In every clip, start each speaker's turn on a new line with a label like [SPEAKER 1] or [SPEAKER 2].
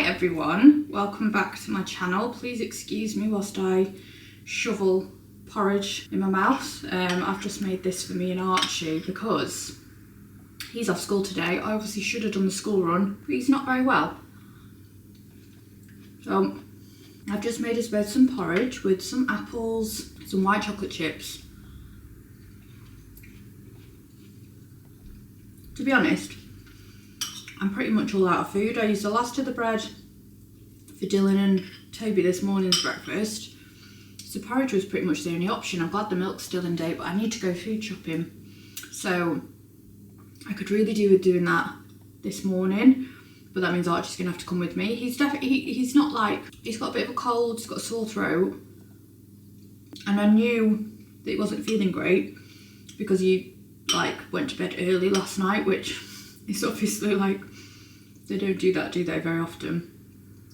[SPEAKER 1] everyone, welcome back to my channel. Please excuse me whilst I shovel porridge in my mouth. I've just made this for me and Archie because he's off school today. I obviously should have done the school run, but he's not very well. So I've just made us both some porridge with some apples, some white chocolate chips. To be honest, I'm pretty much all out of food. I used the last of the bread for Dylan and Toby this morning's breakfast. So porridge was pretty much the only option. I'm glad the milk's still in date, but I need to go food shopping. So I could really do with doing that this morning, but that means Archie's gonna have to come with me. He's definitely, he's not like, he's got a bit of a cold, he's got a sore throat. And I knew that he wasn't feeling great because he like went to bed early last night, which is obviously like, they don't do that, do they, very often,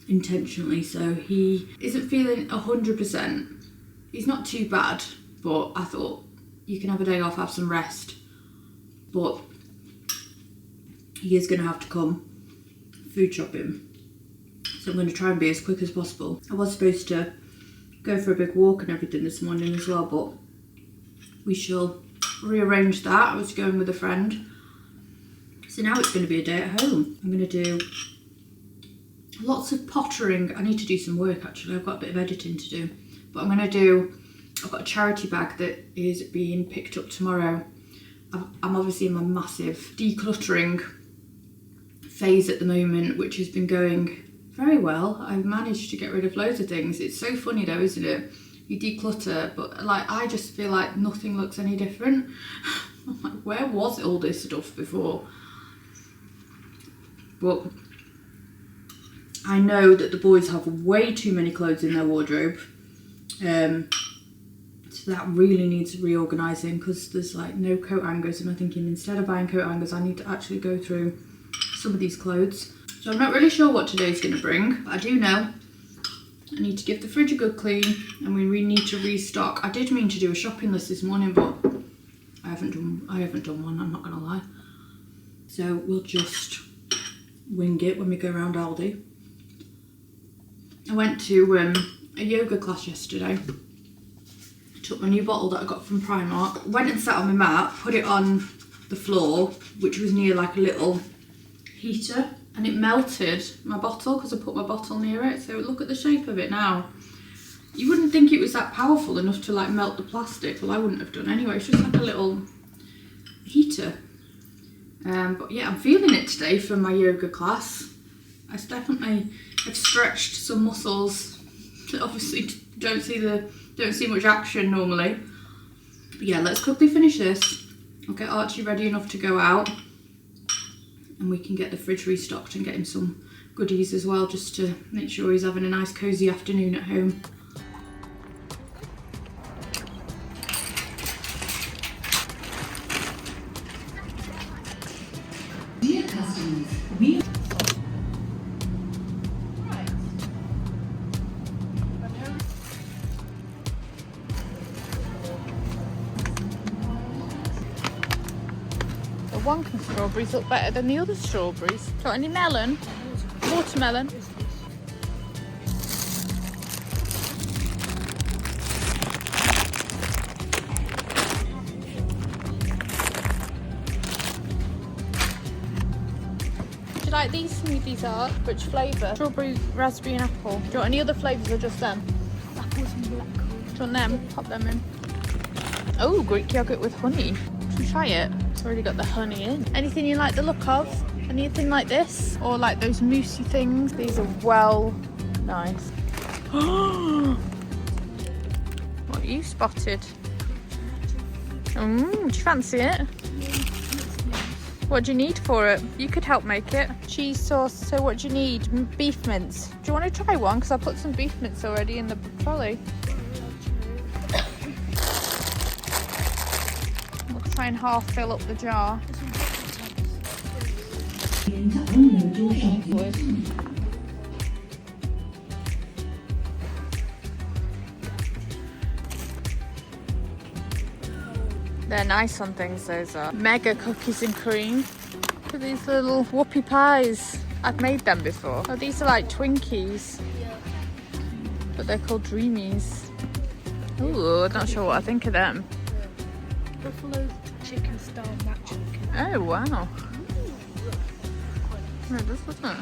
[SPEAKER 1] intentionally. So he isn't feeling 100%. He's not too bad, but I thought you can have a day off, have some rest. But he is going to have to come food shopping. So I'm going to try and be as quick as possible. I was supposed to go for a big walk and everything this morning as well, but we shall rearrange that. I was going with a friend. So now it's going to be a day at home. I'm going to do lots of pottering. I need to do some work actually. I've got a bit of editing to do. But I'm going to do, I've got a charity bag that is being picked up tomorrow. I'm obviously in my massive decluttering phase at the moment, which has been going very well. I've managed to get rid of loads of things. It's so funny though, isn't it? You declutter, but like I just feel like nothing looks any different. I'm like, where was all this stuff before? But I know that the boys have way too many clothes in their wardrobe. So that really needs reorganising because there's like no coat hangers, and I'm thinking instead of buying coat hangers I need to actually go through some of these clothes. So I'm not really sure what today's going to bring, but I do know I need to give the fridge a good clean and we really need to restock. I did mean to do a shopping list this morning, but I haven't done one, I'm not going to lie. So we'll just wing it when we go around Aldi. I went to a yoga class yesterday. I took my new bottle that I got from Primark, went and sat on my mat, put it on the floor, which was near like a little heater, and it melted my bottle because I put my bottle near it. So look at the shape of it now. You wouldn't think it was that powerful enough to like melt the plastic. Well, I wouldn't have done anyway. It's just like a little heater. But yeah, I'm feeling it today for my yoga class. I definitely have stretched some muscles that obviously don't see much action normally. But yeah, let's quickly finish this. I'll get Archie ready enough to go out, and we can get the fridge restocked and get him some goodies as well, just to make sure he's having a nice cosy afternoon at home.
[SPEAKER 2] Dear customers, we
[SPEAKER 3] one strawberries look better than the other strawberries. Got any melon? Watermelon? Do you like these smoothies, Art? Which flavour? Strawberry, raspberry and apple. Do you want any other flavours or just them?
[SPEAKER 4] Apples and blackcurrant.
[SPEAKER 3] Do you want them? Pop them in. Oh, Greek yoghurt with honey. Should we try it? It's already got the honey in. Anything you like the look of? Anything like this? Or like those moussey things? These are well nice. What you spotted? Do you fancy it? What do you need for it? You could help make it. Cheese sauce, so what do you need? Beef mince. Do you want to try one? Because I put some beef mince already in the trolley. We'll try and half fill up the jar. They're nice on things, those are. Mega cookies and cream. Look at these little whoopie pies. I've made them before. Oh, these are like Twinkies.
[SPEAKER 4] Yeah.
[SPEAKER 3] But they're called Dreamies. Ooh, I'm not sure what I think of them.
[SPEAKER 4] Buffalo chicken style mac chicken.
[SPEAKER 3] Oh, wow. No, this wasn't.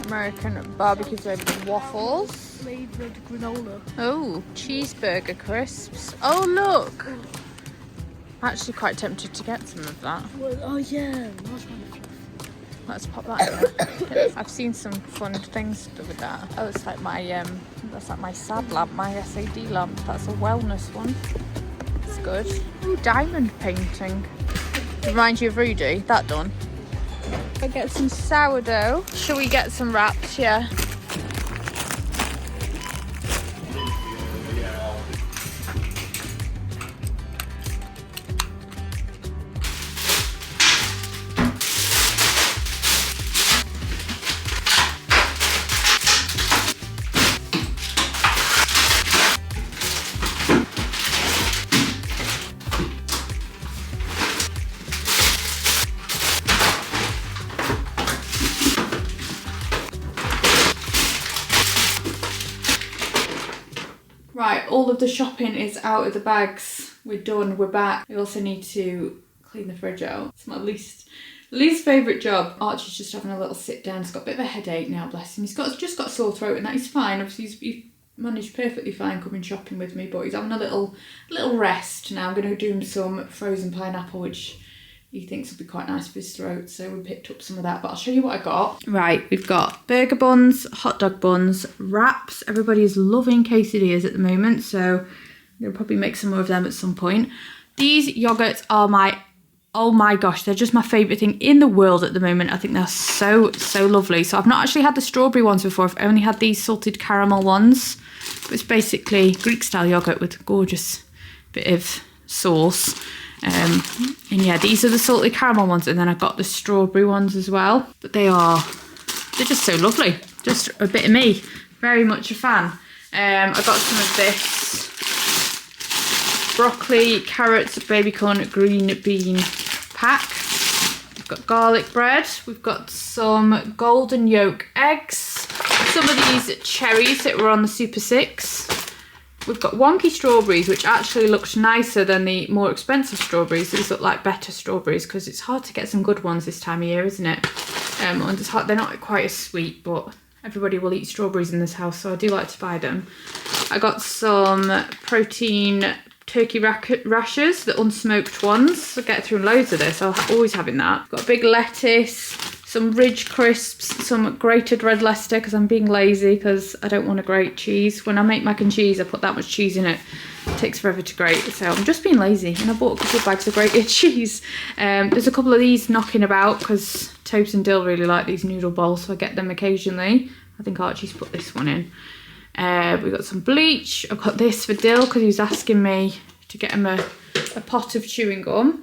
[SPEAKER 3] American barbecue flavored waffles.
[SPEAKER 4] Flavoured granola.
[SPEAKER 3] Oh, cheeseburger crisps. Oh, look. I'm actually quite tempted to get some of that.
[SPEAKER 4] Well, oh yeah, marshmallow fluff.
[SPEAKER 3] Let's pop that in there. I've seen some fun things with that. Oh, it's like my that's like my SAD lamp, my SAD lamp. That's a wellness one. It's good. Ooh, diamond painting. Reminds you of Rudy. That done. I get some sourdough. Shall we get some wraps? Yeah. Right, all of the shopping is out of the bags. We're done, we're back. We also need to clean the fridge out. It's my least favourite job. Archie's just having a little sit down. He's got a bit of a headache now, bless him. He's just got a sore throat and that is fine. Obviously he's managed perfectly fine coming shopping with me, but he's having a little rest now. I'm going to do him some frozen pineapple, which he thinks will be quite nice for his throat, so we picked up some of that, but I'll show you what I got. Right, we've got burger buns, hot dog buns, wraps. Everybody is loving quesadillas at the moment, so I'm going to probably make some more of them at some point. These yogurts are oh my gosh, they're just my favourite thing in the world at the moment. I think they're so lovely. So I've not actually had the strawberry ones before. I've only had these salted caramel ones. But it's basically Greek style yogurt with a gorgeous bit of sauce. And yeah, these are the salted caramel ones, and then I've got the strawberry ones as well. But they're just so lovely. Just a bit of me. Very much a fan. I got some of this broccoli, carrots, baby corn, green bean pack. We've got garlic bread. We've got some golden yolk eggs. Some of these cherries that were on the Super 6. We've got wonky strawberries, which actually looked nicer than the more expensive strawberries. These look like better strawberries because it's hard to get some good ones this time of year, isn't it? And it's hard, they're not quite as sweet, but everybody will eat strawberries in this house, so I do like to buy them. I got some protein turkey rashers, the unsmoked ones. I'll get through loads of this. I'm always having that. Got a big lettuce, some Ridge crisps, some grated red Leicester because I'm being lazy because I don't want to grate cheese. When I make mac and cheese, I put that much cheese in it. It takes forever to grate, so I'm just being lazy. And I bought a couple of bags of grated cheese. There's a couple of these knocking about because Tobes and Dill really like these noodle bowls, so I get them occasionally. I think Archie's put this one in. We've got some bleach. I've got this for Dill because he was asking me to get him a pot of chewing gum.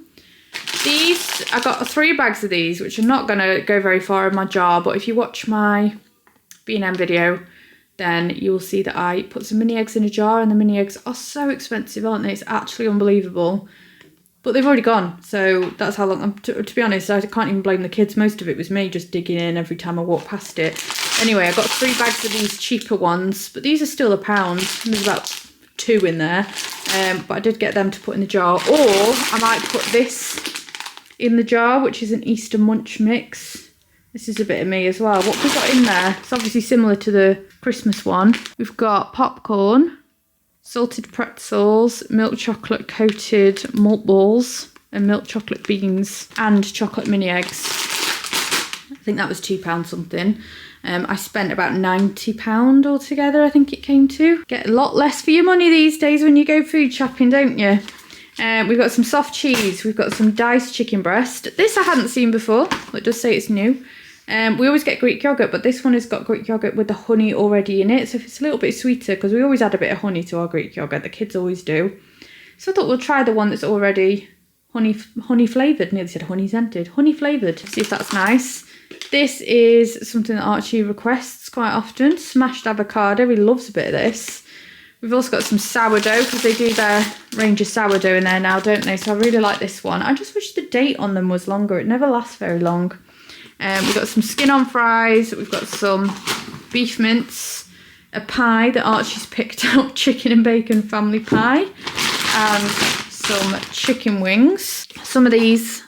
[SPEAKER 3] These, I got 3 bags of these, which are not going to go very far in my jar, but if you watch my B&M video, then you'll see that I put some mini eggs in a jar, and the mini eggs are so expensive, aren't they? It's actually unbelievable. But they've already gone, so that's how long. To be honest, I can't even blame the kids. Most of it was me just digging in every time I walked past it. Anyway, I got 3 bags of these cheaper ones, but these are still £1. There's about 2 in there, but I did get them to put in the jar. Or I might put this in the jar, which is an Easter munch mix. This is a bit of me as well. What have we got in there? It's obviously similar to the Christmas one. We've got popcorn, salted pretzels, milk chocolate coated malt balls, and milk chocolate beans, and chocolate mini eggs. I think that was £2 something. I spent about £90 altogether, I think it came to. Get a lot less for your money these days when you go food shopping, don't you? We've got some soft cheese. We've got some diced chicken breast. This I hadn't seen before. It does say it's new. We always get Greek yogurt, but this one has got Greek yogurt with the honey already in it. So if it's a little bit sweeter, because we always add a bit of honey to our Greek yogurt. The kids always do. So I thought we'll try the one that's already honey flavoured. Nearly said honey scented. Honey flavoured. See if that's nice. This is something that Archie requests quite often. Smashed avocado. He loves a bit of this. We've also got some sourdough because they do their range of sourdough in there now, don't they? So I really like this one. I just wish the date on them was longer. It never lasts very long. We've got some skin on fries. We've got some beef mince, a pie that Archie's picked out, chicken and bacon family pie, and some chicken wings. Some of these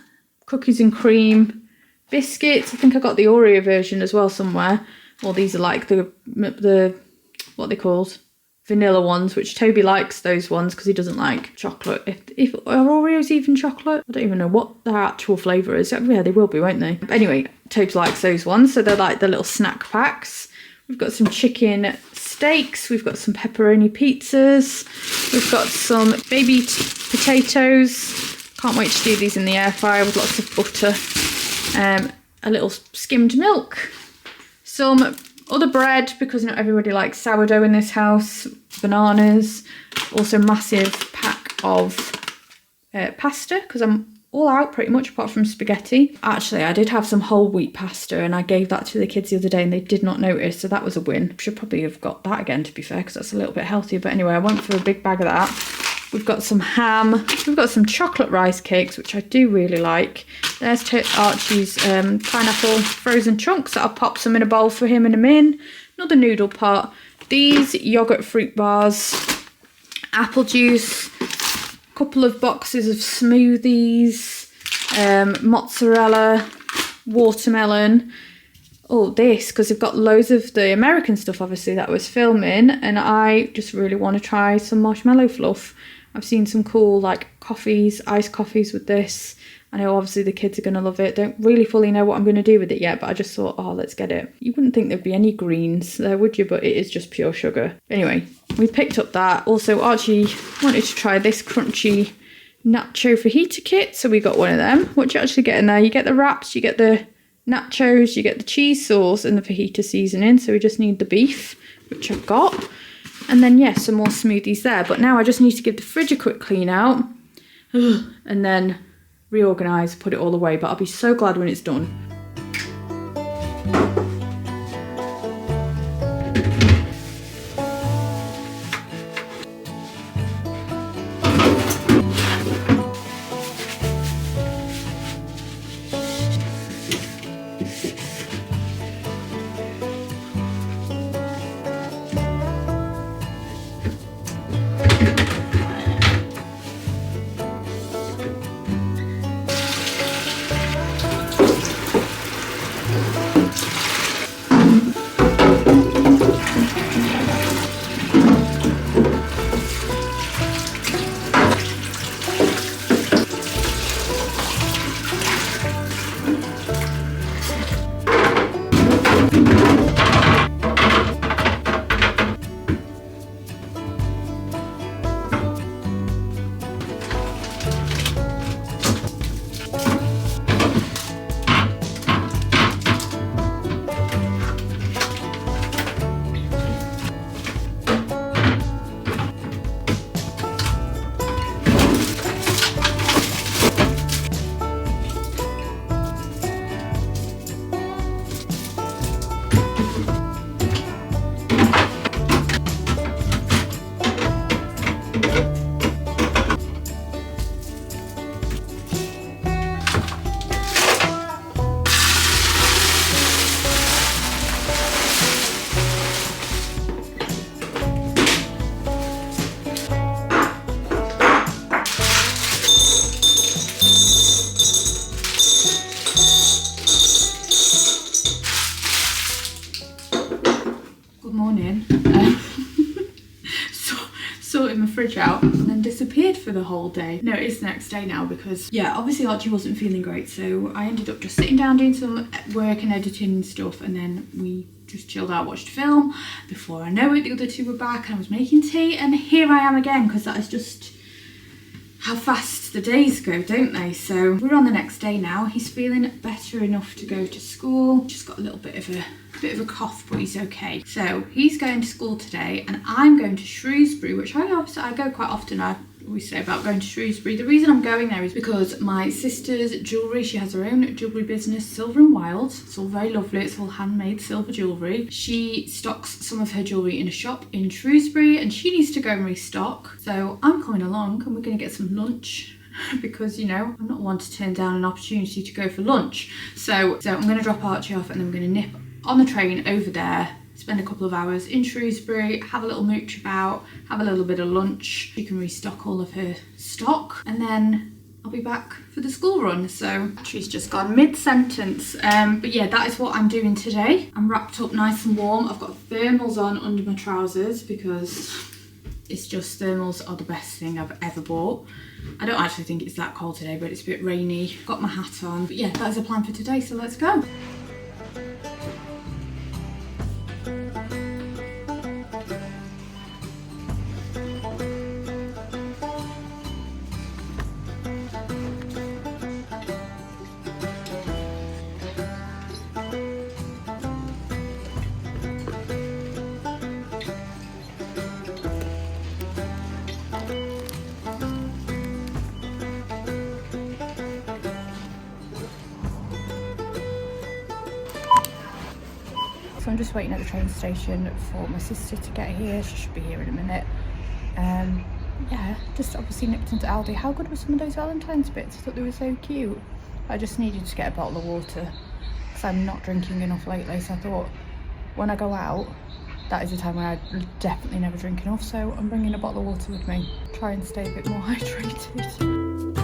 [SPEAKER 3] cookies and cream biscuits. I think I got the Oreo version as well somewhere. Well, these are like the what are they called? Vanilla ones, which Toby likes those ones because he doesn't like chocolate. If are Oreos even chocolate? I don't even know what their actual flavour is. Yeah, they will be, won't they? Anyway, Toby likes those ones, so they're like the little snack packs. We've got some chicken steaks. We've got some pepperoni pizzas. We've got some baby potatoes. Can't wait to do these in the air fryer with lots of butter. A little skimmed milk. Some other bread, because not everybody likes sourdough in this house. Bananas. Also massive pack of pasta, because I'm all out pretty much apart from spaghetti. Actually, I did have some whole wheat pasta and I gave that to the kids the other day and they did not notice, so that was a win. Should probably have got that again, to be fair, because that's a little bit healthier. But anyway, I went for a big bag of that. We've got some ham. We've got some chocolate rice cakes, which I do really like. There's Archie's pineapple frozen chunks. I'll pop some in a bowl for him and a min. Another noodle pot. These yogurt fruit bars. Apple juice. A couple of boxes of smoothies. Mozzarella. Watermelon. Oh, this, because they've got loads of the American stuff, obviously, that I was filming. And I just really want to try some marshmallow fluff. I've seen some cool like coffees, iced coffees with this. I know obviously the kids are going to love it. Don't really fully know what I'm going to do with it yet, but I just thought, oh, let's get it. You wouldn't think there'd be any greens there, would you? But it is just pure sugar. Anyway, we picked up that. Also, Archie wanted to try this crunchy nacho fajita kit, so we got one of them. What do you actually get in there? You get the wraps, you get the nachos, you get the cheese sauce and the fajita seasoning. So we just need the beef, which I've got. And then, yes, some more smoothies there. But now I just need to give the fridge a quick clean out and then reorganise, put it all away. But I'll be so glad when it's done. Sorted my fridge out and then disappeared for the whole day. No, it's the next day now because, yeah, obviously Archie wasn't feeling great, so I ended up just sitting down doing some work and editing and stuff, and then we just chilled out, watched a film. Before I know it, the other two were back and I was making tea, and here I am again, because that is just how fast the days go, don't they? So we're on the next day now. He's feeling better enough to go to school. Just got a little bit of a cough, but he's okay. So he's going to school today and I'm going to Shrewsbury, which I go quite often. I always say about going to Shrewsbury. The reason I'm going there is because my sister's jewellery, she has her own jewellery business, Silver and Wild. It's all very lovely. It's all handmade silver jewellery. She stocks some of her jewellery in a shop in Shrewsbury and she needs to go and restock. So I'm coming along and we're going to get some lunch
[SPEAKER 1] because, you know, I'm not one to turn down an opportunity to go for lunch. So I'm going to drop Archie off and then I'm going to nip on the train over there, spend a couple of hours in Shrewsbury, have a little mooch about, have a little bit of lunch. She can restock all of her stock and then I'll be back for the school run. So she's just gone mid-sentence. But yeah, that is what I'm doing today. I'm wrapped up nice and warm. I've got thermals on under my trousers because it's just thermals are the best thing I've ever bought. I don't actually think it's that cold today, but it's a bit rainy. Got my hat on. But yeah, that is a plan for today, so let's go. So I'm just waiting at the train station for my sister to get here. She should be here in a minute. Yeah, just obviously nipped into Aldi. How good were some of those Valentine's bits? I thought they were so cute. I just needed to get a bottle of water because I'm not drinking enough lately. So I thought when I go out, that is the time when I definitely never drink enough. So I'm bringing a bottle of water with me. Try and stay a bit more hydrated.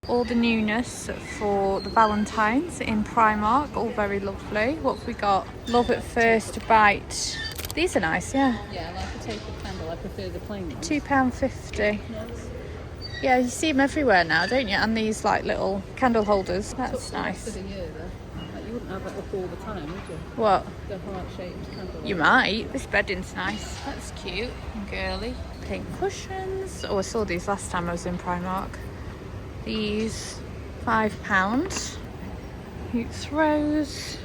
[SPEAKER 1] All the newness for the Valentines in Primark, all very lovely. What have we got? Love at first bite. These are nice, yeah.
[SPEAKER 5] Yeah, I like the tapered candle. I prefer the plain ones.
[SPEAKER 1] £2.50.
[SPEAKER 5] Yes.
[SPEAKER 1] Yeah, you see them everywhere now, don't you? And these like little candle holders. That's
[SPEAKER 5] Took the rest
[SPEAKER 1] nice.
[SPEAKER 5] of the year, though. Like, you wouldn't have that up all the time, would you?
[SPEAKER 1] What?
[SPEAKER 5] The heart-shaped candle.
[SPEAKER 1] You might. This bedding's nice. That's cute and girly. Pink cushions. Oh, I saw these last time I was in Primark. These £5. Hoots Rose.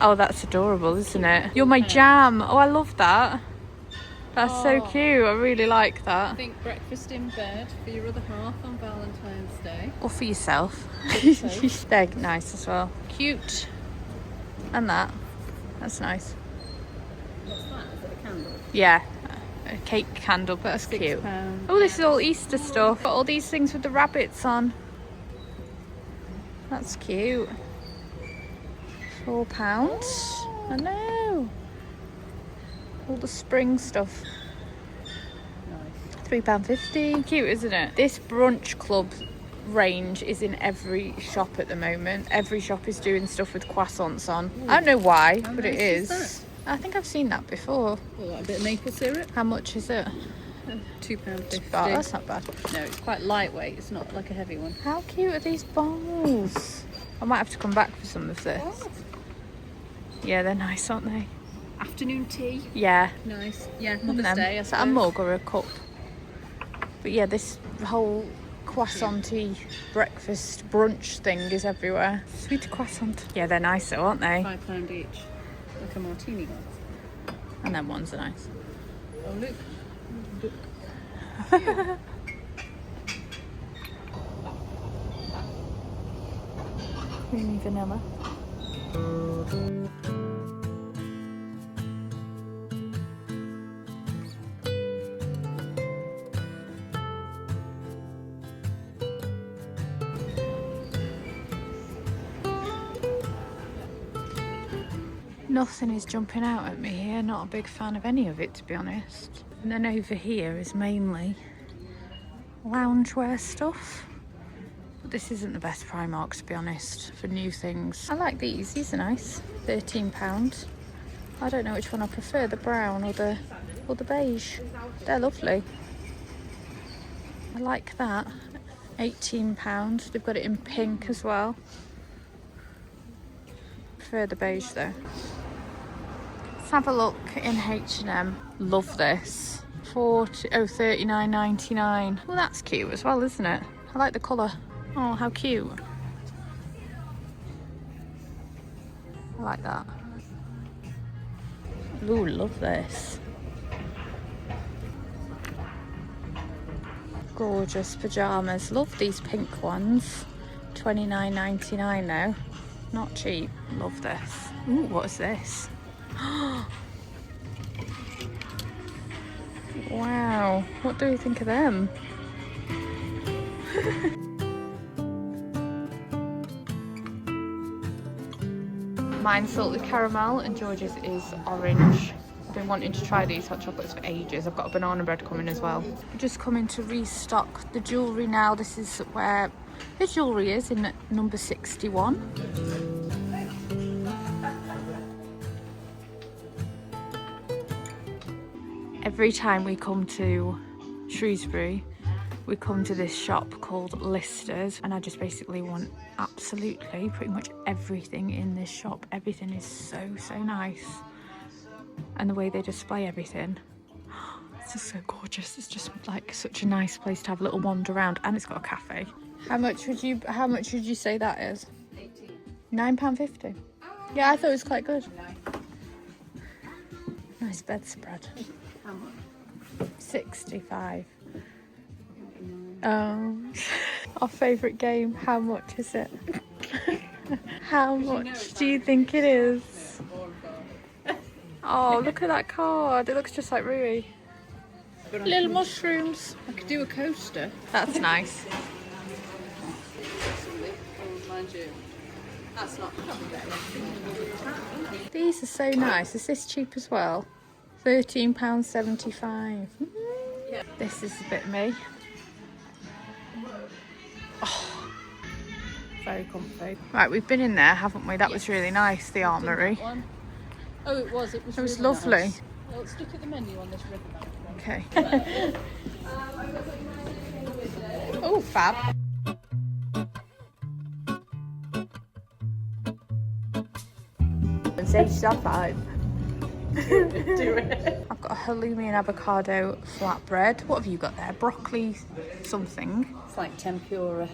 [SPEAKER 1] Oh, that's adorable, isn't it? You're my jam. Oh, I love that. That's so cute. I really like
[SPEAKER 5] I
[SPEAKER 1] that.
[SPEAKER 5] think breakfast in bed for your other half on Valentine's Day.
[SPEAKER 1] Or for yourself.
[SPEAKER 5] So,
[SPEAKER 1] They're nice as well. Cute. And that. That's nice.
[SPEAKER 5] what's that? Is it a candle?
[SPEAKER 1] Yeah. A cake candle, but that's cute.
[SPEAKER 5] £6.
[SPEAKER 1] Oh, this is all Easter stuff. Got all these things with the rabbits on. That's cute. £4. I know. All the spring stuff.
[SPEAKER 5] Nice.
[SPEAKER 1] £3.50. Cute, isn't it? This brunch club range is in every shop at the moment. Every shop is doing stuff with croissants on. I don't know why,
[SPEAKER 5] How
[SPEAKER 1] but it
[SPEAKER 5] nice
[SPEAKER 1] is.
[SPEAKER 5] is
[SPEAKER 1] I think I've seen that before.
[SPEAKER 5] Well, like a bit of maple syrup.
[SPEAKER 1] How much is it?
[SPEAKER 5] £2.50.
[SPEAKER 1] Oh, that's not bad.
[SPEAKER 5] No, it's quite lightweight. It's not like a heavy one.
[SPEAKER 1] How cute are these bowls? I might have to come back for some of this. Yeah, they're nice, aren't they?
[SPEAKER 5] Afternoon tea.
[SPEAKER 1] Yeah.
[SPEAKER 5] Nice. Yeah,
[SPEAKER 1] And
[SPEAKER 5] Mother's
[SPEAKER 1] them.
[SPEAKER 5] Day, I
[SPEAKER 1] Is that a
[SPEAKER 5] suppose.
[SPEAKER 1] mug or a cup? But yeah, this whole croissant-y breakfast brunch thing is everywhere. Sweet croissant. Yeah, they're nice though, aren't they?
[SPEAKER 5] £5 each. Like a martini glass.
[SPEAKER 1] And them ones are nice.
[SPEAKER 5] Oh, look.
[SPEAKER 1] Creamy vanilla. Nothing is jumping out at me here. Not a big fan of any of it, to be honest. And then over here is mainly loungewear stuff. But this isn't the best Primark, to be honest, for new things. I like these. These are nice. £13. I don't know which one I prefer, the brown or the beige. They're lovely. I like that. £18. They've got it in pink as well. Prefer the beige though. Let's have a look in H&M. Love this. £39.99. Well, that's cute as well, isn't it? I like the colour. Oh, how cute. I like that. Ooh, love this. Gorgeous pyjamas. Love these pink ones. £29.99 now. Not cheap. Love this. Ooh, what is this?
[SPEAKER 3] Wow, what do you think of them? Mine's salted caramel and George's is orange. I've been wanting to try these hot chocolates for ages. I've got a banana bread coming as well. We're just coming to restock the jewellery now. This is where the jewellery is, in number 61. Every time we come to Shrewsbury, we come to this shop called Listers, and I just basically want absolutely pretty much everything in this shop. Everything is so nice, and the way they display everything, it's just so gorgeous. It's just like such a nice place to have a little wander around, and it's got a cafe. How much would you say that is? £9.50. Yeah, I thought it was quite good. Nice bedspread.
[SPEAKER 5] How much?
[SPEAKER 3] 65. Oh, our favourite game. How much is it? How much do you think it is? Oh, look at that card. It looks just like Rui. Little mushrooms.
[SPEAKER 5] I could do a coaster.
[SPEAKER 3] That's nice.
[SPEAKER 5] Mind you, that's not
[SPEAKER 3] These are so nice. Is this cheap as well? £13.75.
[SPEAKER 5] Yeah.
[SPEAKER 3] This is a bit me. Oh, very comfy. Right, we've been in there, haven't we? That was really nice, the armoury.
[SPEAKER 5] Oh, it was. It was really
[SPEAKER 3] lovely.
[SPEAKER 5] Nice. Well, let's look at the menu on this river.
[SPEAKER 3] Okay. Oh, fab. Say stop vibe.
[SPEAKER 5] Do it.
[SPEAKER 3] I've got a halloumi and avocado flatbread. What have you got there? Broccoli something.
[SPEAKER 5] It's like tempura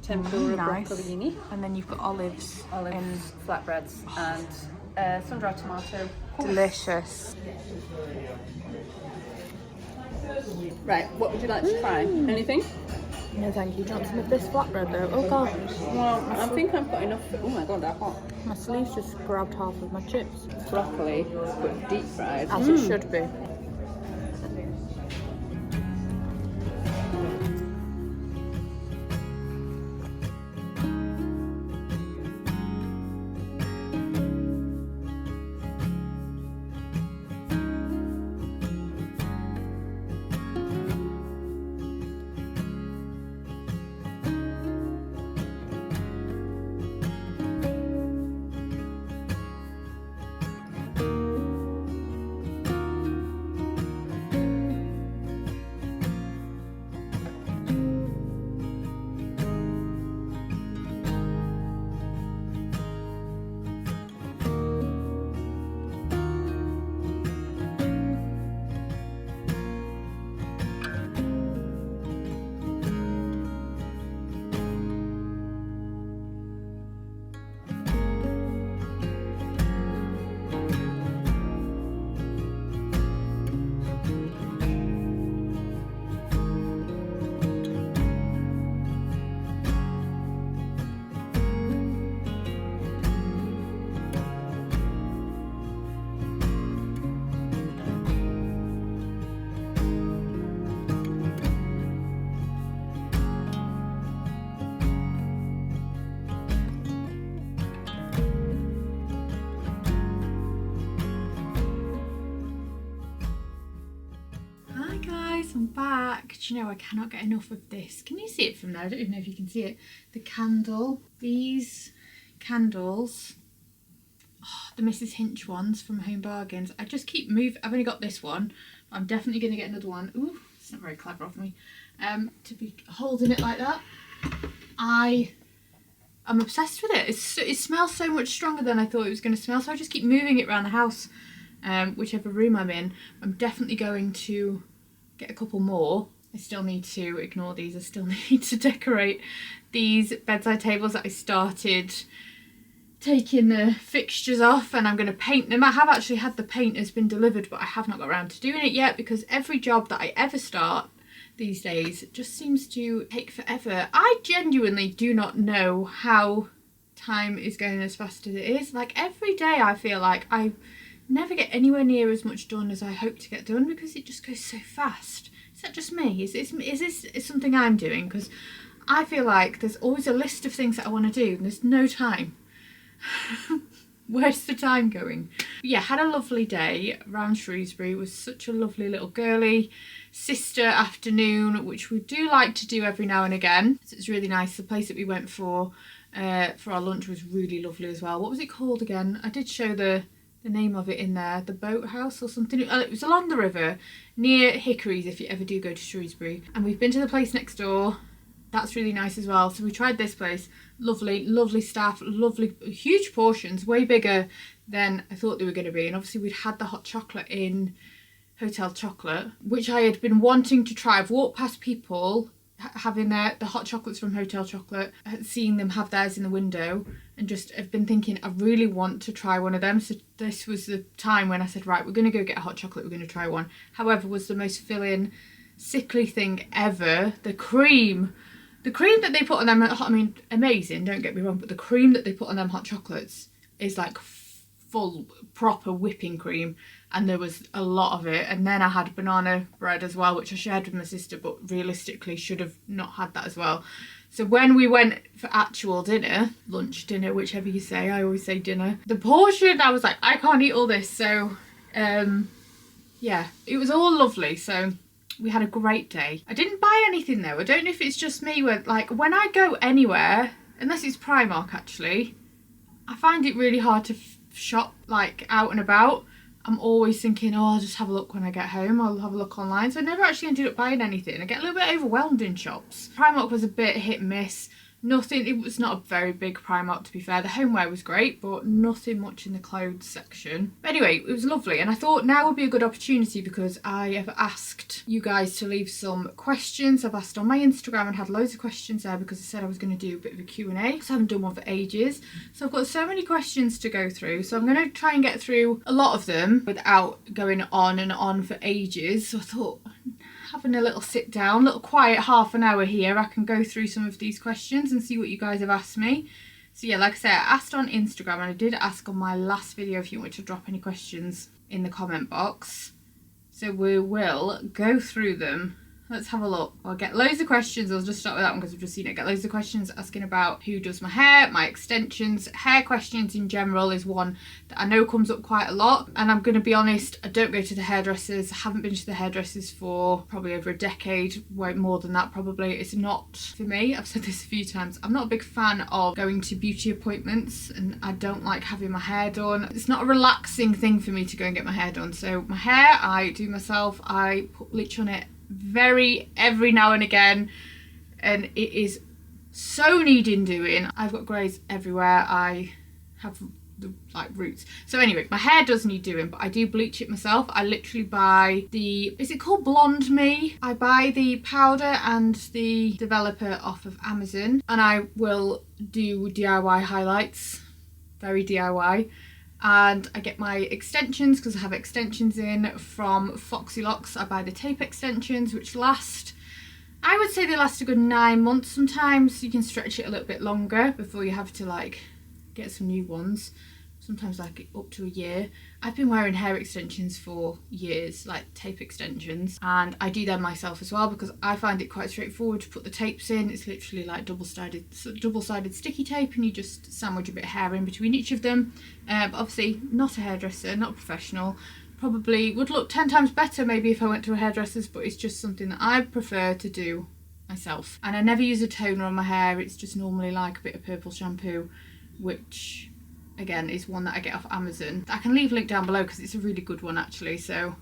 [SPEAKER 3] Nice.
[SPEAKER 5] broccolini,
[SPEAKER 3] And then you've got olives.
[SPEAKER 5] olives, flatbreads, and sun-dried tomato.
[SPEAKER 3] Delicious.
[SPEAKER 5] Right, what would you like to try? Anything?
[SPEAKER 3] No thank you. Do you want some of this flatbread though? Oh god.
[SPEAKER 5] Well, I think I've got enough. Oh my god, they're hot.
[SPEAKER 3] My sleeves just grabbed half of my chips.
[SPEAKER 5] Broccoli, but deep fried.
[SPEAKER 3] As it should be. I'm back. Do you know, I cannot get enough of this. Can you see it from there? I don't even know if you can see it. The candle. These candles. Oh, the Mrs. Hinch ones from Home Bargains. I just keep moving. I've only got this one. But I'm definitely going to get another one. Ooh, it's not very clever of me. To be holding it like that. I'm obsessed with it. It smells so much stronger than I thought it was going to smell. So I just keep moving it around the house. Whichever room I'm in. I'm definitely going to get a couple more. I still need to ignore these. I still need to decorate these bedside tables that I started taking the fixtures off, and I'm going to paint them. I have actually had the paint has been delivered, but I have not got around to doing it yet because every job that I ever start these days just seems to take forever. I genuinely do not know how time is going as fast as it is. Like every day I feel like I never get anywhere near as much done as I hope to get done because it just goes so fast. Is that just me? Is this something I'm doing? Because I feel like there's always a list of things that I want to do and there's no time. Where's the time going? But yeah, had a lovely day around Shrewsbury. It was such a lovely little girly sister afternoon, which we do like to do every now and again. So it's really nice. The place that we went for our lunch was really lovely as well. What was it called again? I did show the name of it in there. The Boathouse or something. It was along the river near Hickories if you ever do go to Shrewsbury. And we've been to the place next door. That's really nice as well. So we tried this place. Lovely, lovely staff, lovely, huge portions, way bigger than I thought they were going to be. And obviously we'd had the hot chocolate in Hotel Chocolate, which I had been wanting to try. I've walked past people having the hot chocolates from Hotel Chocolate, seeing them have theirs in the window, and just have been thinking I really want to try one of them. So this was the time when I said, right, we're going to go get a hot chocolate, we're going to try one. However, was the most filling, sickly thing ever. The cream that they put on them, I mean, amazing, don't get me wrong, but the cream that they put on them hot chocolates is like full, proper whipping cream, and there was a lot of it. And then I had banana bread as well, which I shared with my sister, but realistically should have not had that as well. So when we went for actual dinner, lunch, dinner, whichever you say, I always say dinner, the portion, I was like, I can't eat all this. So, yeah, it was all lovely. So we had a great day. I didn't buy anything though. I don't know if it's just me where, like, when I go anywhere, unless it's Primark actually, I find it really hard to shop like out and about. I'm always thinking, oh, I'll just have a look when I get home. I'll have a look online. So I never actually ended up buying anything. I get a little bit overwhelmed in shops. Primark was a bit hit and miss. Nothing, it was not a very big Primark to be fair. The homeware was great, but nothing much in the clothes section. But anyway, it was lovely, and I thought now would be a good opportunity because I have asked you guys to leave some questions. I've asked on my Instagram and had loads of questions there because I said I was going to do a bit of a Q&A because I haven't done one for ages. So I've got so many questions to go through. So I'm going to try and get through a lot of them without going on and on for ages. So I thought, having a little sit down, little quiet half an hour here, I can go through some of these questions and see what you guys have asked me. So yeah, like I said, I asked on Instagram and I did ask on my last video if you want to drop any questions in the comment box. So we will go through them. Let's have a look. I'll get loads of questions. I'll just start with that one because I've just seen it. Get loads of questions asking about who does my hair, my extensions. Hair questions in general is one that I know comes up quite a lot. And I'm going to be honest, I don't go to the hairdressers. I haven't been to the hairdressers for probably over a decade. Way more than that probably. It's not for me. I've said this a few times. I'm not a big fan of going to beauty appointments and I don't like having my hair done. It's not a relaxing thing for me to go and get my hair done. So my hair, I do myself. I put bleach on it every now and again, and it is so needing doing. I've got greys everywhere. I have the like roots. So anyway, my hair does need doing, but I do bleach it myself. I literally buy the, is it called Blonde Me? I buy the powder and the developer off of Amazon, and I will do DIY highlights, very DIY. And I get my extensions because I have extensions in from Foxy Locks. I buy the tape extensions, which last, I would say they last a good 9 months sometimes. You can stretch it a little bit longer before you have to like get some new ones. Sometimes like up to a year. I've been wearing hair extensions for years, like tape extensions, and I do them myself as well because I find it quite straightforward to put the tapes in. It's literally like double-sided sticky tape, and you just sandwich a bit of hair in between each of them. But obviously not a hairdresser, not a professional. Probably would look 10 times better maybe if I went to a hairdresser's, but it's just something that I prefer to do myself. And I never use a toner on my hair. It's just normally like a bit of purple shampoo, which again is one that I get off Amazon. I can leave a link down below because it's a really good one actually. So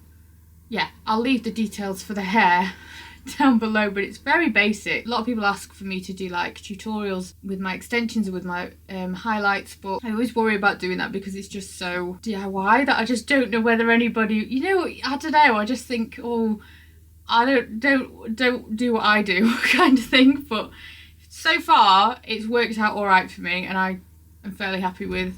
[SPEAKER 3] yeah, I'll leave the details for the hair down below, but it's very basic. A lot of people ask for me to do like tutorials with my extensions or with my highlights, but I always worry about doing that because it's just so DIY that I just don't know whether anybody, you know, I don't know, I just think, oh, I don't do what I do kind of thing. But so far it's worked out all right for me, and I am fairly happy with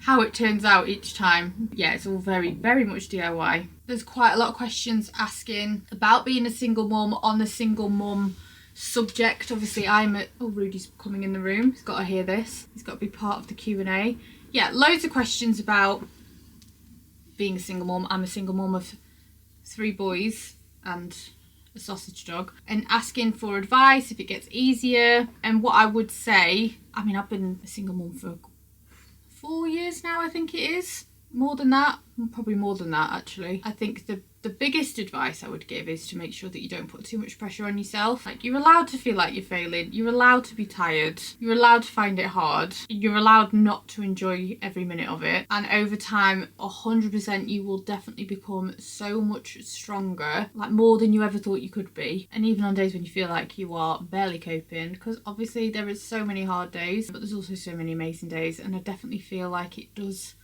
[SPEAKER 3] how it turns out each time. Yeah, it's all very much DIY. There's quite a lot of questions asking about being a single mum on the single mum subject. Obviously oh, Rudy's coming in the room, he's got to hear this, he's got to be part of the Q&A. Yeah, loads of questions about being a single mum. I'm a single mum of 3 boys and a sausage dog, and asking for advice if it gets easier. And what I would say, I mean, I've been a single mum for 4 years now, I think it is. More than that, probably more than that actually. I think the biggest advice I would give is to make sure that you don't put too much pressure on yourself. Like, you're allowed to feel like you're failing, you're allowed to be tired, you're allowed to find it hard, you're allowed not to enjoy every minute of it, and over time 100% you will definitely become so much stronger, like more than you ever thought you could be. And even on days when you feel like you are barely coping, because obviously there is so many hard days, but there's also so many amazing days, and I definitely feel like it does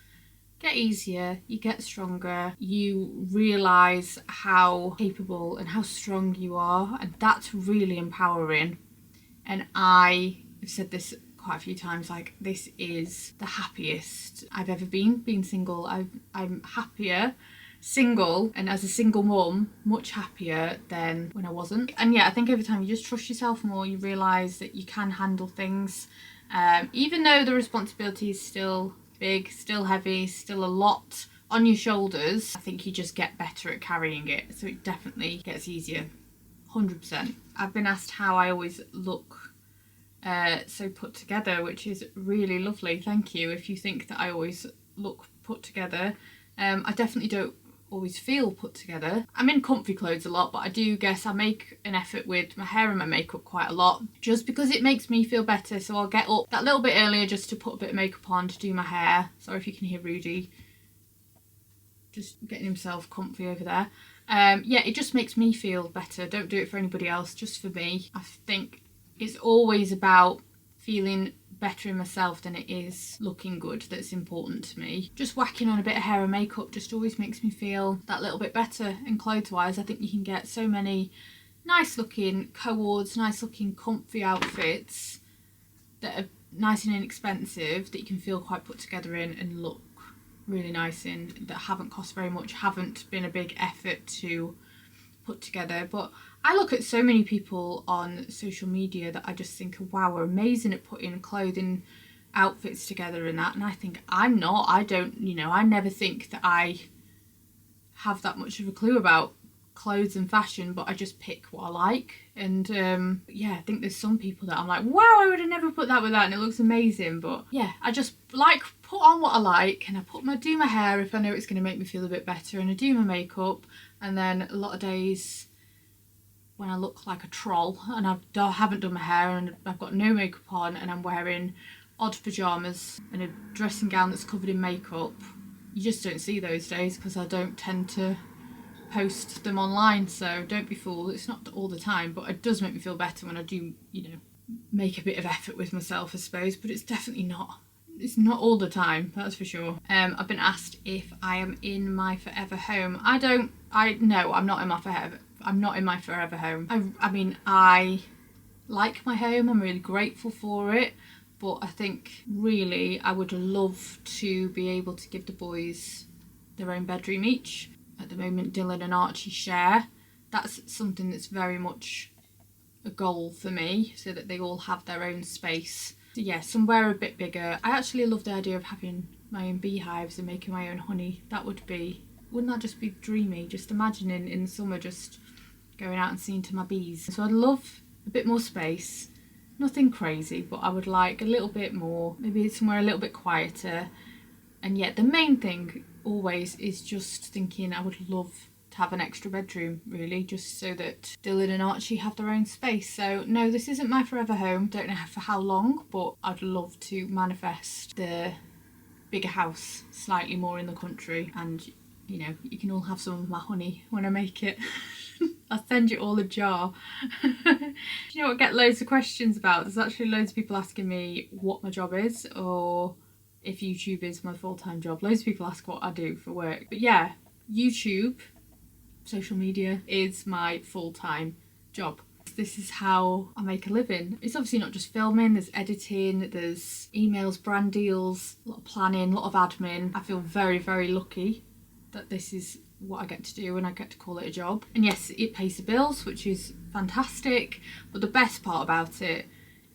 [SPEAKER 3] get easier, you get stronger, you realise how capable and how strong you are, and that's really empowering. And I have said this quite a few times, like, this is the happiest I've ever been being single. I'm happier single, and as a single mum, much happier than when I wasn't. And yeah, I think every time you just trust yourself more, you realise that you can handle things, even though the responsibility is still big, still heavy, still a lot on your shoulders. I think you just get better at carrying it, so it definitely gets easier, 100%. I've been asked how I always look so put together, which is really lovely, thank you. If you think that I always look put together, I definitely don't always feel put together. I'm in comfy clothes a lot, but I do guess I make an effort with my hair and my makeup quite a lot, just because it makes me feel better. So I'll get up that little bit earlier just to put a bit of makeup on, to do my hair. Sorry if you can hear Rudy just getting himself comfy over there. Yeah, it just makes me feel better. Don't do it for anybody else, just for me. I think it's always about feeling better in myself than it is looking good that's important to me. Just whacking on a bit of hair and makeup just always makes me feel that little bit better. And clothes wise, I think you can get so many nice looking co-ords, nice looking comfy outfits that are nice and inexpensive, that you can feel quite put together in and look really nice in, that haven't cost very much, haven't been a big effort to put together. But I look at so many people on social media that I just think, wow, are amazing at putting clothing outfits together and that, and I think I'm not. I don't, you know, I never think that I have that much of a clue about clothes and fashion, but I just pick what I like. And yeah, I think there's some people that I'm like, wow, I would have never put that with that and it looks amazing. But yeah, I just like put on what I like, and I do my hair if I know it's going to make me feel a bit better, and I do my makeup. And then a lot of days when I look like a troll and I haven't done my hair and I've got no makeup on and I'm wearing odd pyjamas and a dressing gown that's covered in makeup, you just don't see those days because I don't tend to post them online. So don't be fooled, it's not all the time, but it does make me feel better when I do, you know, make a bit of effort with myself, I suppose. But it's definitely not, it's not all the time, that's for sure. I've been asked if I am in my forever home. No, I'm not in my forever home. I mean, I like my home, I'm really grateful for it, but I think really I would love to be able to give the boys their own bedroom each. At the moment, Dylan and Archie share. That's something that's very much a goal for me, so that they all have their own space. So yeah, somewhere a bit bigger. I actually love the idea of having my own beehives and making my own honey. That would be, wouldn't that just be dreamy? Just imagining in summer just going out and seeing to my bees. So I'd love a bit more space. Nothing crazy, but I would like a little bit more, maybe somewhere a little bit quieter. And yet the main thing always is just thinking I would love to have an extra bedroom, really, just so that Dylan and Archie have their own space. So no, this isn't my forever home, don't know for how long, but I'd love to manifest the bigger house slightly more in the country, and you know, you can all have some of my honey when I make it. I'll send you all a jar. Do you know what I get loads of questions about? There's actually loads of people asking me what my job is, or if YouTube is my full-time job. Loads of people ask what I do for work. But yeah, YouTube, social media is my full-time job. This is how I make a living. It's obviously not just filming, there's editing, there's emails, brand deals, a lot of planning, a lot of admin. I feel very, very lucky that this is what I get to do and I get to call it a job. And yes, it pays the bills, which is fantastic, but the best part about it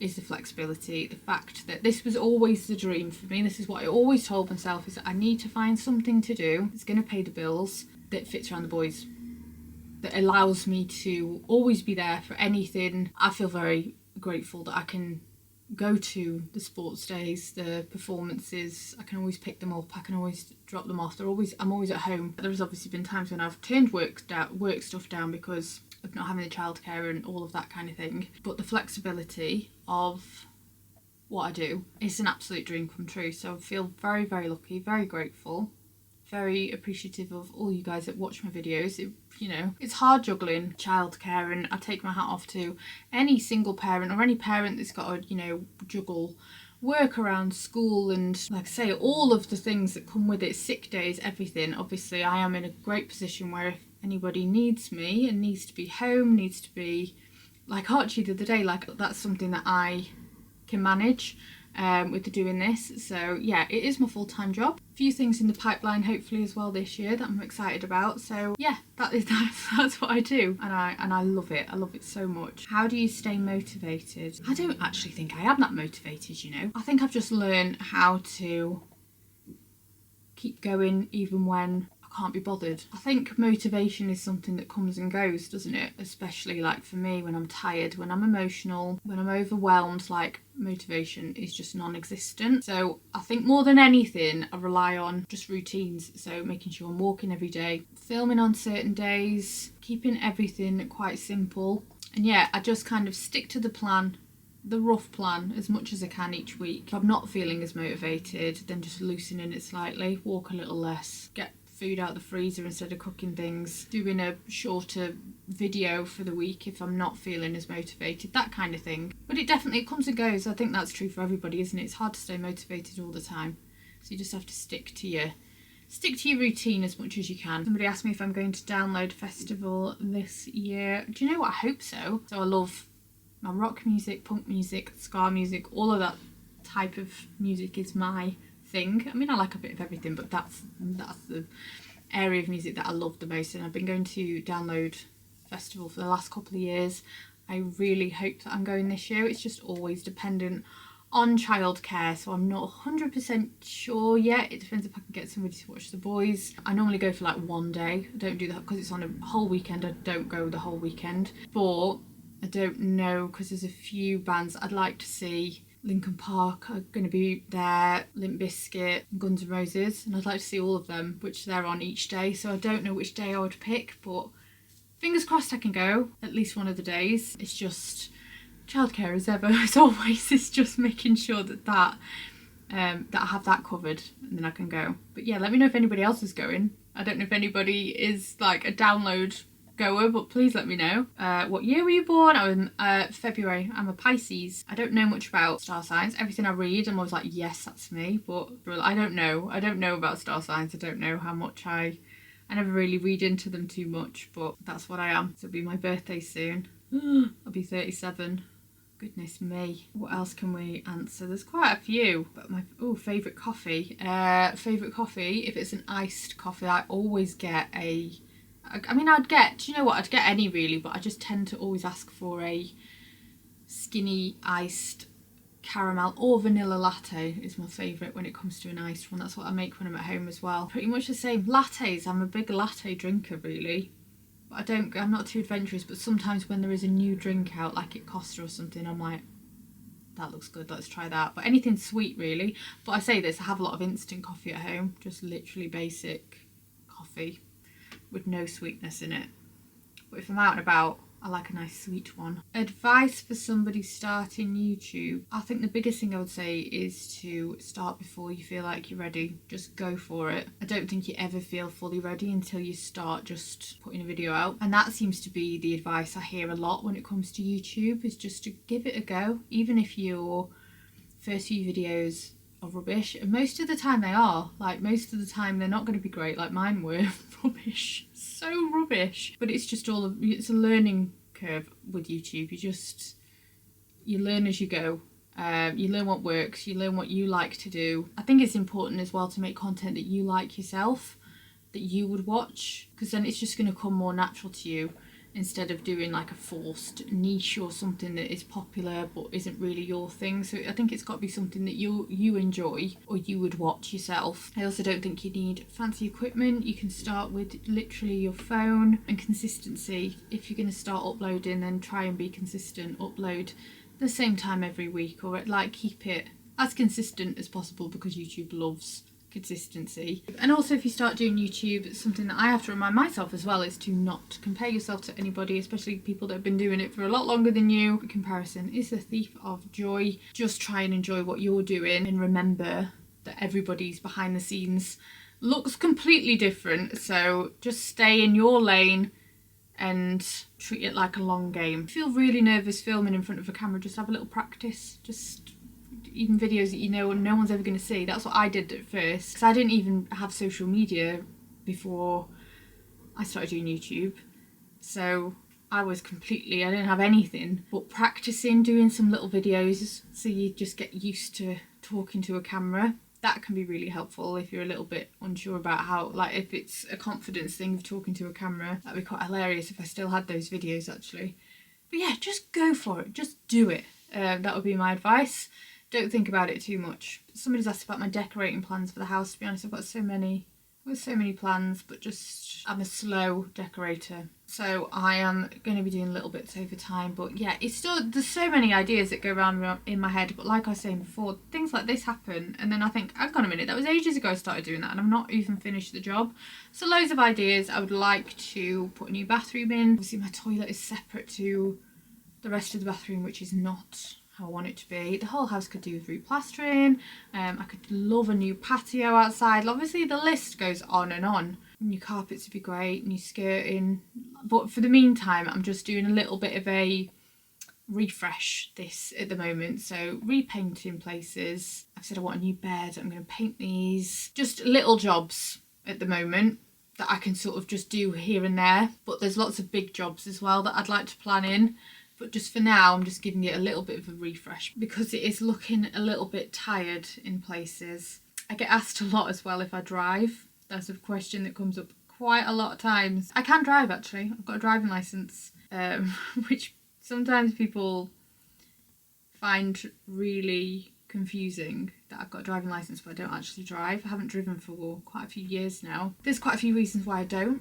[SPEAKER 3] is the flexibility, the fact that this was always the dream for me. This is what I always told myself, is that I need to find something to do that's going to pay the bills, that fits around the boys,
[SPEAKER 1] that allows me to always be there for anything. I feel very grateful that I can go to the sports days, the performances. I can always pick them up, I can always drop them off. I'm always at home. There's obviously been times when I've turned work stuff down because of not having the childcare and all of that kind of thing, but the flexibility of what I do is an absolute dream come true. So I feel very, very lucky, very grateful, very appreciative of all you guys that watch my videos. It's hard juggling childcare, and I take my hat off to any single parent or any parent that's got to juggle work around school and, like I say, all of the things that come with it, sick days, everything. Obviously I am in a great position where if anybody needs me and needs to be home, needs to be like Archie the other day, like that's something that I can manage with doing this. So yeah, it is my full-time job. A few things in the pipeline hopefully as well this year that I'm excited about. So yeah, that's what I do, and I love it. I love it so much. How do you stay motivated? I don't actually think I am that motivated, I think I've just learned how to keep going even when I can't be bothered. I think motivation is something that comes and goes, doesn't it? Especially like for me, when I'm tired, when I'm emotional, when I'm overwhelmed, like motivation is just non-existent. So I think more than anything I rely on just routines. So making sure I'm walking every day, filming on certain days, keeping everything quite simple. And yeah, I just kind of stick to the plan, the rough plan, as much as I can each week. If I'm not feeling as motivated, then just loosening it slightly, walk a little less, get food out the freezer instead of cooking things, doing a shorter video for the week if I'm not feeling as motivated, that kind of thing. But it definitely comes and goes. I think that's true for everybody, isn't it? It's hard to stay motivated all the time, so you just have to stick to your routine as much as you can. Somebody asked me if I'm going to Download Festival this year. Do you know what? I hope so. So I love my rock music, punk music, ska music, all of that type of music is my thing. I mean, I like a bit of everything, but that's the area of music that I love the most, and I've been going to Download Festival for the last couple of years. I really hope that I'm going this year. It's just always dependent on childcare, so I'm not 100% sure yet. It depends if I can get somebody to watch the boys. I normally go for like one day. I don't do that because it's on a whole weekend. I don't go the whole weekend, but I don't know, because there's a few bands I'd like to see. Linkin Park are going to be there, Limp Bizkit, Guns N' Roses, and I'd like to see all of them, which they're on each day. So I don't know which day I would pick, but fingers crossed I can go at least one of the days. It's just childcare as ever, as always. It's just making sure that I have that covered, and then I can go. But yeah, let me know if anybody else is going. I don't know if anybody is like a Download goer, but please let me know. What year were you born? I was February. I'm a Pisces. I don't know much about star signs. Everything I read, I'm always like, yes, that's me. But I don't know about star signs. I don't know how much I never really read into them too much, but that's what I am. So it'll be my birthday soon. I'll be 37. Goodness me. What else can we answer? There's quite a few. But my favourite coffee. Favourite coffee, if it's an iced coffee, I always get I'd get any really, but I just tend to always ask for a skinny iced caramel or vanilla latte is my favourite when it comes to an iced one. That's what I make when I'm at home as well. Pretty much the same. Lattes, I'm a big latte drinker really. But I'm not too adventurous, but sometimes when there is a new drink out, like at Costa or something, I'm like, that looks good, let's try that. But anything sweet really. But I say this, I have a lot of instant coffee at home, just literally basic coffee with no sweetness in it. But if I'm out and about, I like a nice sweet one. Advice for somebody starting YouTube. I think the biggest thing I would say is to start before you feel like you're ready. Just go for it. I don't think you ever feel fully ready until you start just putting a video out. And that seems to be the advice I hear a lot when it comes to YouTube, is just to give it a go. Even if your first few videos are rubbish, and most of the time they are, like most of the time they're not going to be great, like mine were rubbish, so rubbish. But it's just it's a learning curve with YouTube. You learn as you go. You learn what works, you learn what you like to do. I think it's important as well to make content that you like yourself, that you would watch, because then it's just going to come more natural to you. instead of doing like a forced niche or something that is popular but isn't really your thing. So I think it's got to be something that you enjoy or you would watch yourself. I also don't think you need fancy equipment. You can start with literally your phone and consistency. If you're going to start uploading, then try and be consistent. Upload the same time every week, or like keep it as consistent as possible, because YouTube loves consistency. And also, if you start doing YouTube, something that I have to remind myself as well is to not compare yourself to anybody, especially people that have been doing it for a lot longer than you. Comparison is the thief of joy. Just try and enjoy what you're doing, and remember that everybody's behind the scenes looks completely different. So just stay in your lane and treat it like a long game. If you feel really nervous filming in front of a camera, just have a little practice. Just even videos that you know no one's ever going to see. That's what I did at first, because I didn't even have social media before I started doing YouTube. So I didn't have anything but practicing doing some little videos, so you just get used to talking to a camera. That can be really helpful if you're a little bit unsure about how, like if it's a confidence thing of talking to a camera. That'd be quite hilarious if I still had those videos actually. But yeah, just go for it, just do it. That would be my advice. Don't think about it too much. Somebody's asked about my decorating plans for the house. To be honest, I've got so many plans, but just I'm a slow decorator. So I am going to be doing little bits over time. But yeah, there's so many ideas that go around in my head. But like I was saying before, things like this happen, and then I think, hang on a minute, that was ages ago I started doing that, and I'm not even finished the job. So loads of ideas. I would like to put a new bathroom in. Obviously my toilet is separate to the rest of the bathroom, which is not how I want it to be. The whole house could do with replastering. I could love a new patio outside. Obviously the list goes on and on. New carpets would be great, new skirting. But for the meantime, I'm just doing a little bit of a refresh this at the moment. So repainting places. I've said I want a new bed. I'm going to paint these. Just little jobs at the moment that I can sort of just do here and there. But there's lots of big jobs as well that I'd like to plan in. But just for now, I'm just giving it a little bit of a refresh because it is looking a little bit tired in places. I get asked a lot as well if I drive. That's a question that comes up quite a lot of times. I can drive actually. I've got a driving licence, which sometimes people find really confusing, that I've got a driving licence but I don't actually drive. I haven't driven for quite a few years now. There's quite a few reasons why I don't.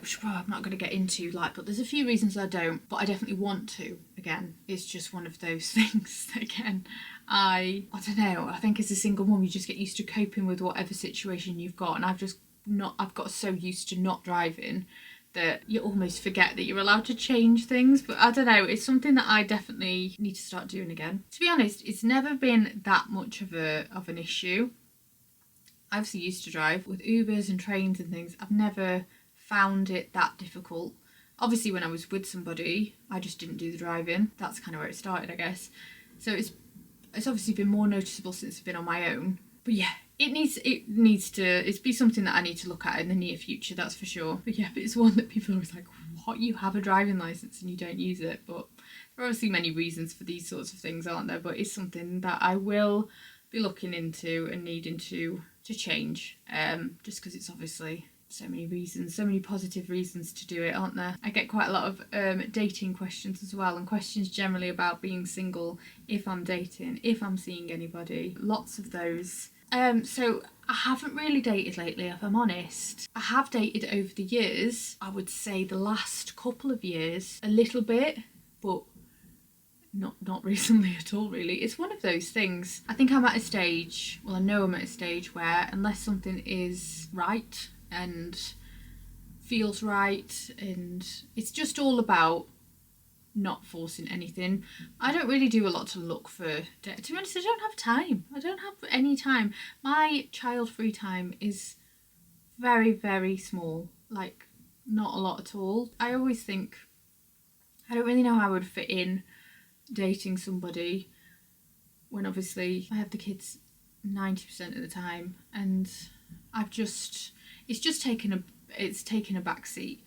[SPEAKER 1] Which I'm not going to get into, but there's a few reasons I don't, but I definitely want to. Again, it's just one of those things that, again, I don't know, I think as a single mum you just get used to coping with whatever situation you've got, and I've got so used to not driving that you almost forget that you're allowed to change things. But I don't know, it's something that I definitely need to start doing again. To be honest, it's never been that much of an issue. I obviously used to drive with Ubers and trains and things. I've never found it that difficult. Obviously when I was with somebody I just didn't do the driving. That's kind of where it started, I guess. So it's obviously been more noticeable since I've been on my own. But yeah, it needs to be something that I need to look at in the near future, that's for sure. But yeah, but it's one that people are always like, what, you have a driving licence and you don't use it? But there are obviously many reasons for these sorts of things, aren't there? But it's something that I will be looking into and needing to change, just because it's obviously so many reasons, so many positive reasons to do it, aren't there? I get quite a lot of dating questions as well, and questions generally about being single, if I'm dating, if I'm seeing anybody, lots of those. So I haven't really dated lately, if I'm honest. I have dated over the years. I would say the last couple of years a little bit, but not recently at all really. It's one of those things. I think I'm at a stage, well I know I'm at a stage where unless something is right and feels right, and it's just all about not forcing anything. I don't really do a lot to look for. To be honest, I don't have time. I don't have any time. My child free time is very, very small. Like, not a lot at all. I always think, I don't really know how I would fit in dating somebody when obviously I have the kids 90% of the time, and it's just taken a back seat.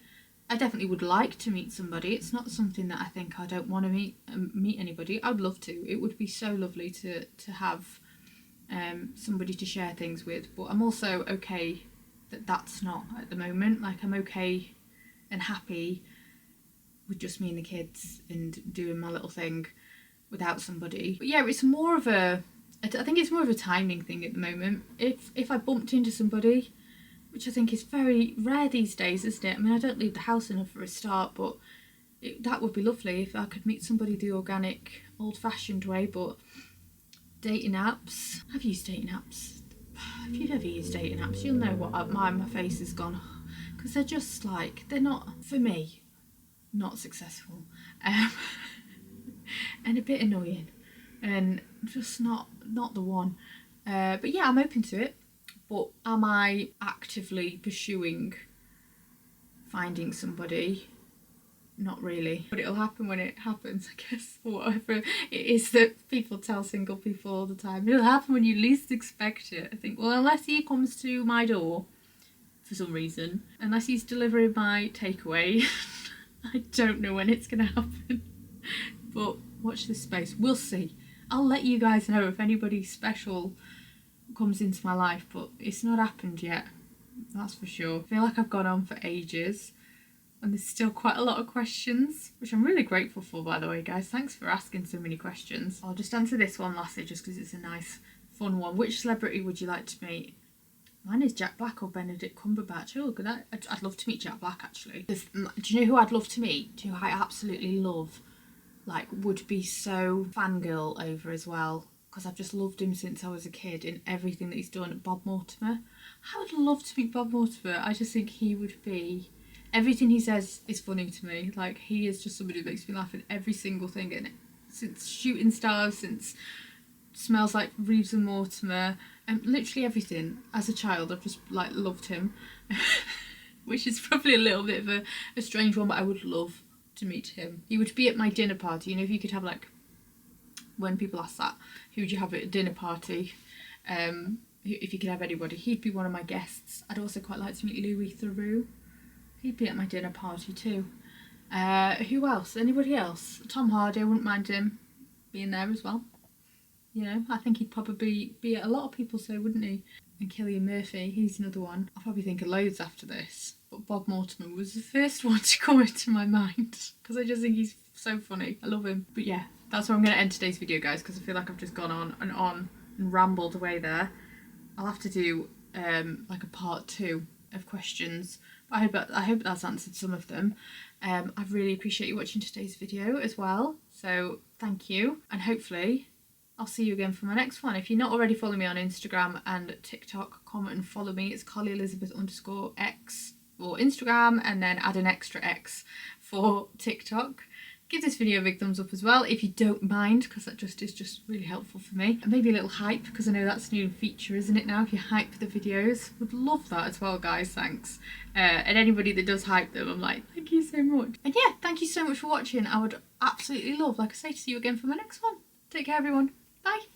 [SPEAKER 1] I definitely would like to meet somebody. It's not something that I think I don't want to meet anybody. I'd love to. It would be so lovely to have somebody to share things with. But I'm also okay that that's not at the moment. Like, I'm okay and happy with just me and the kids and doing my little thing without somebody. But yeah, it's more of a, I think it's more of a timing thing at the moment. If I bumped into somebody, which I think is very rare these days, isn't it? I mean, I don't leave the house enough for a start, but that would be lovely if I could meet somebody the organic, old-fashioned way. But dating apps, I've used dating apps. If you've ever used dating apps, you'll know what my face has gone, because they're just like, they're not, for me, not successful, and a bit annoying, and just not the one. But yeah, I'm open to it. But am I actively pursuing finding somebody? Not really. But it'll happen when it happens, I guess. Whatever it is that people tell single people all the time. It'll happen when you least expect it. I think, well, unless he comes to my door for some reason, unless he's delivering my takeaway, I don't know when it's going to happen. But watch this space. We'll see. I'll let you guys know if anybody special comes into my life, but it's not happened yet, that's for sure. I feel like I've gone on for ages and there's still quite a lot of questions, which I'm really grateful for, by the way, guys. Thanks for asking so many questions. I'll just answer this one lastly just because it's a nice fun one. Which celebrity would you like to meet? Mine is Jack Black or Benedict Cumberbatch. Oh, good. I'd love to meet Jack Black, actually. Do you know who I'd love to meet? Do you know who I absolutely love? Like, would be so fangirl over as well, because I've just loved him since I was a kid in everything that he's done. Bob Mortimer. I would love to meet Bob Mortimer. I just think he would be... Everything he says is funny to me. Like, he is just somebody who makes me laugh at every single thing. And since Shooting Stars, since Smells Like Reeves and Mortimer, and literally everything. As a child, I've just, like, loved him. Which is probably a little bit of a strange one, but I would love to meet him. He would be at my dinner party. You know, if you could have, like... When people ask that, who would you have at a dinner party? If you could have anybody, he'd be one of my guests. I'd also quite like to meet Louis Theroux. He'd be at my dinner party too. Who else? Anybody else? Tom Hardy, I wouldn't mind him being there as well. You know, I think he'd probably be at a lot of people, so wouldn't he? And Cillian Murphy, he's another one. I'll probably think of loads after this. But Bob Mortimer was the first one to come into my mind, because I just think he's so funny. I love him. But yeah. That's where I'm going to end today's video, guys, because I feel like I've just gone on and rambled away there. I'll have to do like a part 2 of questions. But I hope that's answered some of them. I really appreciate you watching today's video as well. So thank you. And hopefully I'll see you again for my next one. If you're not already following me on Instagram and TikTok, comment and follow me. It's CollyElizabeth_X for Instagram, and then add an extra X for TikTok. Give this video a big thumbs up as well if you don't mind, because that is just really helpful for me. And maybe a little hype, because I know that's a new feature, isn't it now, if you hype the videos. Would love that as well, guys, thanks. And anybody that does hype them, I'm like, thank you so much. And yeah, thank you so much for watching. I would absolutely love, like I say, to see you again for my next one. Take care, everyone. Bye.